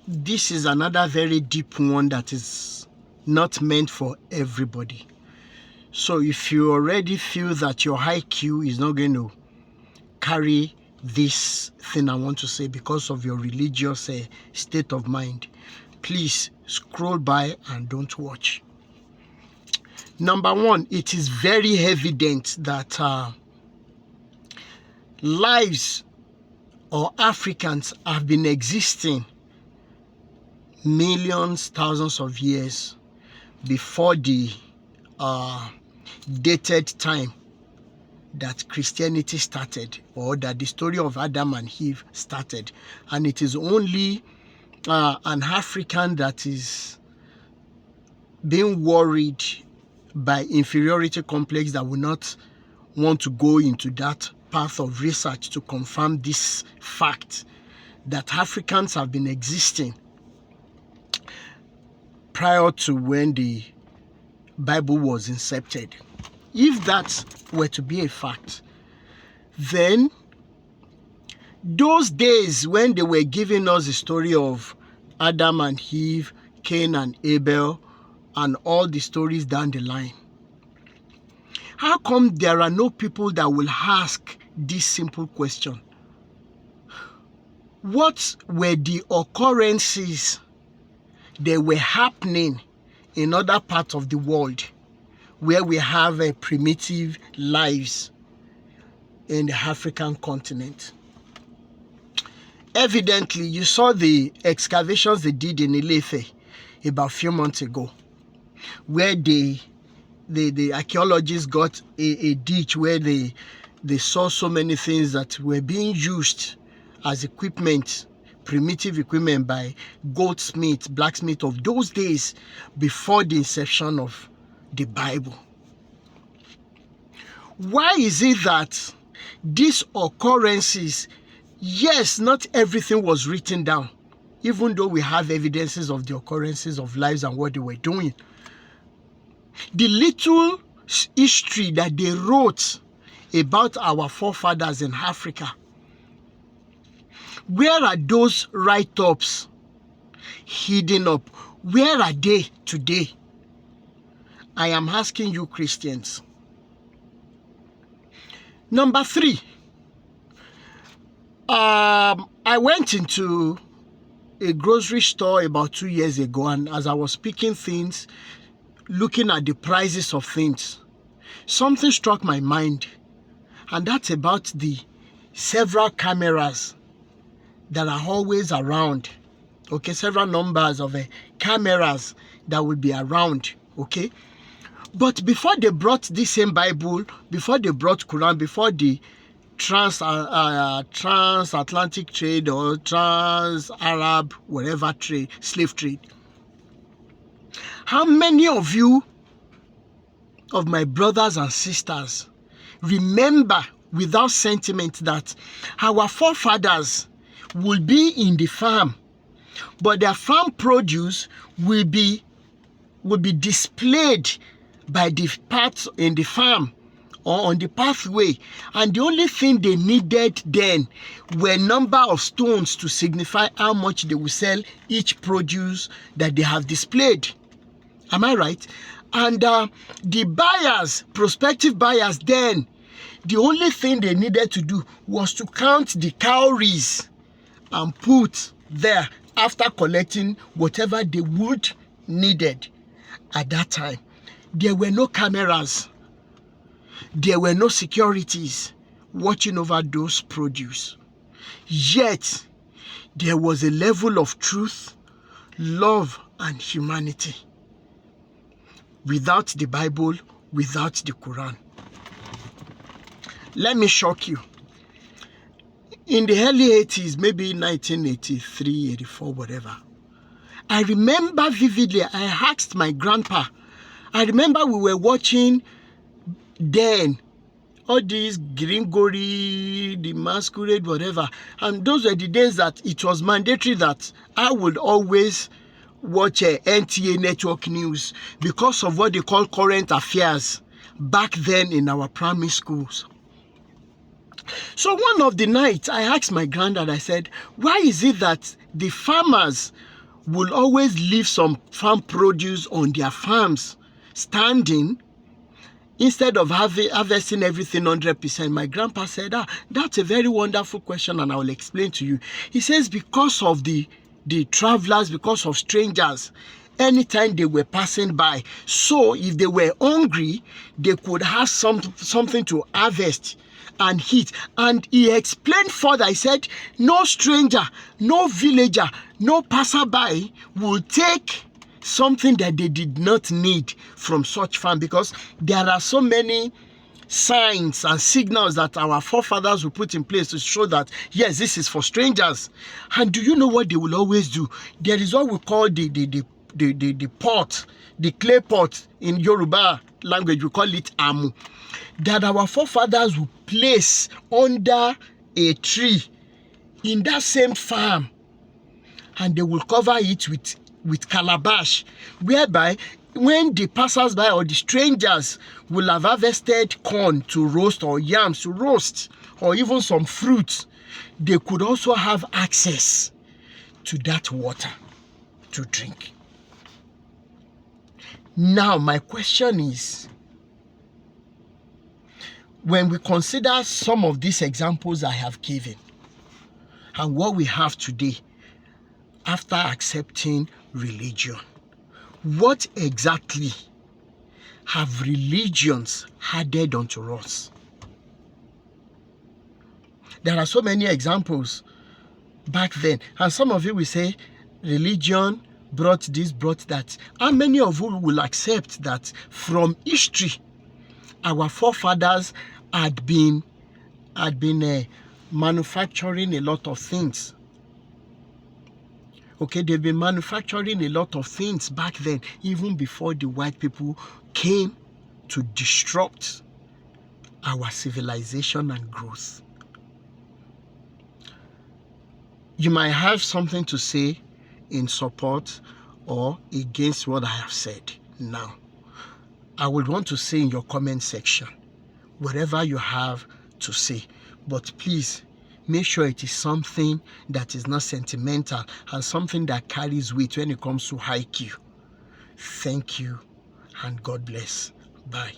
This is another very deep one that is not meant for everybody. So if you already feel that your IQ is not going to carry this thing I want to say because of your religious state of mind, please scroll by and don't watch. Number one, it is very evident that lives or Africans have been existing millions, thousands of years before the dated time that Christianity started, or that the story of Adam and Eve started. And it is only an African that is being worried by inferiority complex that will not want to go into that path of research to confirm this fact that Africans have been existing prior to when the Bible was incepted. If that were to be a fact, then those days when they were giving us the story of Adam and Eve, Cain and Abel, and all the stories down the line, how come there are no people that will ask this simple question? What were the occurrences that were happening in other parts of the world where we have primitive lives in the African continent? Evidently, you saw the excavations they did in Ile-Ife about a few months ago, where the archaeologists got a ditch where they saw so many things that were being used as equipment, primitive equipment by goldsmiths, blacksmiths of those days before the inception of the Bible. Why is it that these occurrences, yes, not everything was written down, even though we have evidences of the occurrences of lives and what they were doing? The little history that they wrote about our forefathers in Africa, where are those write-ups hidden up? Where are they today? I am asking you, Christians. Number three, I went into a grocery store about 2 years ago, and as I was picking things, looking at the prices of things, something struck my mind, and that's about the several cameras that are always around. Okay, several numbers of cameras that will be around. Okay, but before they brought this same Bible, before they brought Quran, before the transatlantic trade or trans-Arab whatever trade, slave trade, how many of you, of my brothers and sisters, remember without sentiment that our forefathers will be in the farm, but their farm produce will be displayed by the parts in the farm or on the pathway, and the only thing they needed then were number of stones to signify how much they will sell each produce that they have displayed? Am I right? And the buyers, prospective buyers then, the only thing they needed to do was to count the cowries and put there after collecting whatever they would needed at that time. There were no cameras. There were no securities watching over those produce. Yet, there was a level of truth, love, and humanity. Without the Bible, without the Quran. Let me shock you. In the early 80s, maybe 1983, 84, whatever, I remember vividly, I asked my grandpa, I remember we were watching then all these Gringori, the Masquerade, whatever, and those were the days that it was mandatory that I would always watch NTA Network News because of what they call current affairs back then in our primary schools. So one of the nights, I asked my granddad, I said, why is it that the farmers will always leave some farm produce on their farms standing instead of harvesting everything 100%? My grandpa said, that's a very wonderful question, and I will explain to you. He says because of the travelers, because of strangers, anytime they were passing by. So if they were hungry, they could have something to harvest and eat. And he explained further, he said, no stranger, no villager, no passerby will take something that they did not need from such farm, because there are so many signs and signals that our forefathers will put in place to show that, yes, this is for strangers. And do you know what they will always do? There is what we call the pot, the clay pot. In Yoruba language we call it amu, that our forefathers will place under a tree in that same farm, and they will cover it with calabash, whereby when the passers-by or the strangers will have harvested corn to roast or yams to roast or even some fruits, they could also have access to that water to drink. Now, my question is, when we consider some of these examples I have given and what we have today after accepting religion, what exactly have religions added unto us? There are so many examples back then, and some of you will say religion brought this, brought that. How many of you will accept that from history our forefathers had been manufacturing a lot of things? Okay, they've been manufacturing a lot of things back then, even before the white people came to disrupt our civilization and growth. You might have something to say in support or against what I have said. Now, I would want to say in your comment section whatever you have to say, but please make sure it is something that is not sentimental and something that carries weight when it comes to IQ. Thank you and God bless. Bye.